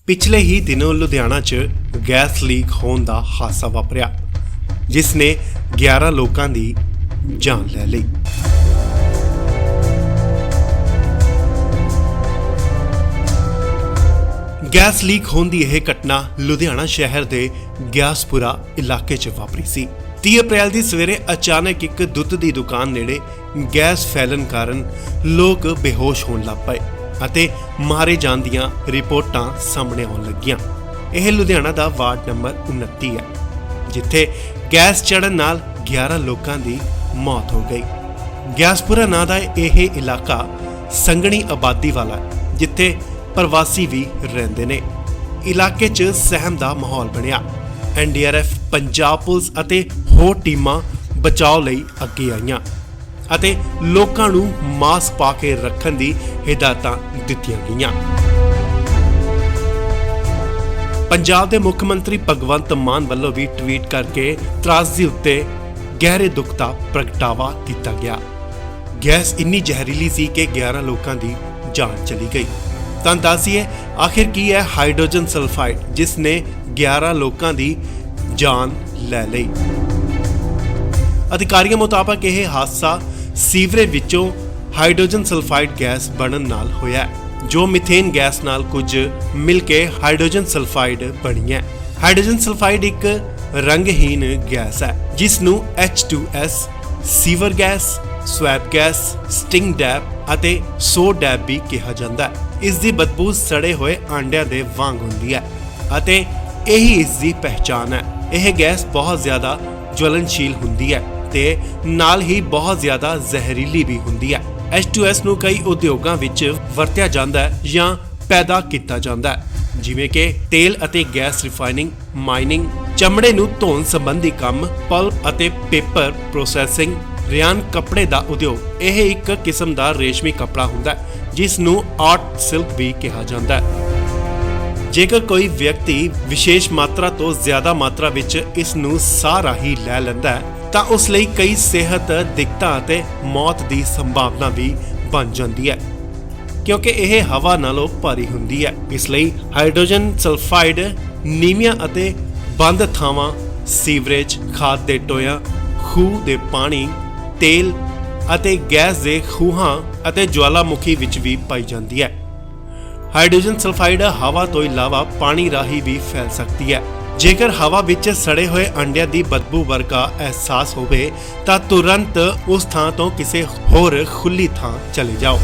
पिछले ही दिनों लुधियाना च गैस लीक होने का हादसा वापरिया जिसने 11 लोगों की जान ले ली। गैस लीक होने की यह घटना लुधियाना शहर के ग्यासपुरा इलाके च वापरी सी। 30 अप्रैल की सवेरे अचानक एक दुੱਧ की दुकान नेड़े गैस फैलन कारण लोग बेहोश होने लग पए ਅਤੇ मारे जाण दीआं रिपोर्टां सामने आउण लगियां। यह लुधियाना का वार्ड नंबर 29 है जिथे गैस चढ़न नाल 11 लोगों की मौत हो गई। ग्यासपुरा नां दा यह इलाका संघनी आबादी वाला है जिथे प्रवासी भी रहिंदे ने। इलाके च सहम का माहौल बनिया। NDRF पंजाब पुलिस अते होर टीमां बचाव लई अगे आईयां ਅਤੇ ਲੋਕਾਂ ਨੂੰ ਮਾਸਕ ਪਾ ਕੇ ਰੱਖਣ ਦੀ ਹਦਾਇਤਾਂ ਦਿੱਤੀਆਂ ਗਈਆਂ। ਪੰਜਾਬ ਦੇ ਮੁੱਖ ਮੰਤਰੀ ਭਗਵੰਤ ਮਾਨ ਵੱਲੋਂ ਵੀ ਟਵੀਟ ਕਰਕੇ ਤਰਾਸਦੀ ਉੱਤੇ ਗਹਿਰੇ ਦੁੱਖ ਦਾ ਪ੍ਰਗਟਾਵਾ ਕੀਤਾ ਗਿਆ। ਗੈਸ ਇੰਨੀ ਜ਼ਹਿਰੀਲੀ ਸੀ ਕਿ 11 ਲੋਕਾਂ ਦੀ ਜਾਨ ਚਲੀ ਗਈ। ਤਾਂ ਦੱਸੀਏ ਆਖਿਰ ਕੀ ਹੈ ਹਾਈਡਰੋਜਨ ਸਲਫਾਈਡ ਜਿਸ ਨੇ 11 ਲੋਕਾਂ ਦੀ ਜਾਨ ਲੈ ਲਈ। अधिकारियों मुताबिक यह हादसा सीवरेज विचों हाइड्रोजन सल्फाइड गैस बनन नाल होया जो मिथेन गैस नाल कुछ मिल के हाइड्रोजन सल्फाइड बनी है। हाइड्रोजन सल्फाइड एक रंगहीन गैस है जिसनू H2S sewer gas, swamp gas, stink damp अते सो डैप भी कहा जाता है। इस दी बदबू सड़े हुए आंडिया दे वांग हुंदी है अते यही इस दी पहचान है। यह गैस बहुत ज़्यादा ज्वलनशील हुंदी है ਤੇ ਨਾਲ ਹੀ ਬਹੁਤ ਜ਼ਿਆਦਾ ਜ਼ਹਿਰੀਲੀ ਵੀ ਹੁੰਦੀ ਹੈ। H2S ਨੂੰ ਕਈ ਉਦਯੋਗਾਂ ਵਿੱਚ ਵਰਤਿਆ ਜਾਂਦਾ ਹੈ ਜਾਂ ਪੈਦਾ ਕੀਤਾ ਜਾਂਦਾ ਹੈ ਜਿਵੇਂ ਕਿ ਤੇਲ ਅਤੇ ਗੈਸ ਰਿਫਾਈਨਿੰਗ, ਮਾਈਨਿੰਗ, ਚਮੜੇ ਨੂੰ ਧੋਣ ਸੰਬੰਧੀ ਕੰਮ, ਪਲਪ ਅਤੇ ਪੇਪਰ ਪ੍ਰੋਸੈਸਿੰਗ, ਰਿਆਨ ਕੱਪੜੇ ਦਾ ਉਦਯੋਗ। ਇਹ ਇੱਕ ਕਿਸਮ ਦਾ ਰੇਸ਼ਮੀ ਕੱਪੜਾ ਹੁੰਦਾ ਹੈ ਜਿਸ ਨੂੰ ਆਰਟ ਸਿਲਕ ਵੀ ਕਿਹਾ ਜਾਂਦਾ ਹੈ। ਜੇਕਰ ਕੋਈ ਵਿਅਕਤੀ ਵਿਸ਼ੇਸ਼ ਮਾਤਰਾ ਤੋਂ ਜ਼ਿਆਦਾ ਮਾਤਰਾ ਵਿੱਚ ਇਸ ਨੂੰ ਸਾਹ ਰਾਹੀਂ ਲੈ ਲੈਂਦਾ ਹੈ ਤਾਂ ਉਸ ਲਈ ਕਈ ਸਿਹਤ ਦਿੱਕਤਾਂ ਅਤੇ ਮੌਤ ਦੀ ਸੰਭਾਵਨਾ ਵੀ ਬਣ ਜਾਂਦੀ ਹੈ ਕਿਉਂਕਿ ਇਹ ਹਵਾ ਨਾਲੋਂ ਭਾਰੀ ਹੁੰਦੀ ਹੈ। ਇਸ ਲਈ ਹਾਈਡਰੋਜਨ ਸਲਫਾਈਡ ਨੀਵੀਆਂ ਅਤੇ ਬੰਦ ਥਾਵਾਂ, ਸੀਵਰੇਜ, ਖਾਦ ਦੇ ਟੋਇਆਂ, ਖੂਹ ਦੇ ਪਾਣੀ, ਤੇਲ ਅਤੇ ਗੈਸ ਦੇ ਖੂਹਾਂ ਅਤੇ ਜਵਾਲਾਮੁਖੀ ਵਿੱਚ ਵੀ ਪਾਈ ਜਾਂਦੀ ਹੈ। ਹਾਈਡਰੋਜਨ ਸਲਫਾਈਡ ਹਵਾ ਤੋਂ ਇਲਾਵਾ ਪਾਣੀ ਰਾਹੀਂ ਵੀ ਫੈਲ ਸਕਦੀ ਹੈ। ਜੇਕਰ ਹਵਾ ਵਿੱਚ ਸੜੇ ਹੋਏ ਅੰਡਿਆਂ ਦੀ ਬਦਬੂ ਵਰਗਾ ਅਹਿਸਾਸ ਹੋਵੇ ਤਾਂ ਤੁਰੰਤ ਉਸ ਥਾਂ ਤੋਂ ਕਿਸੇ ਹੋਰ ਖੁੱਲੀ ਥਾਂ ਚਲੇ ਜਾਓ।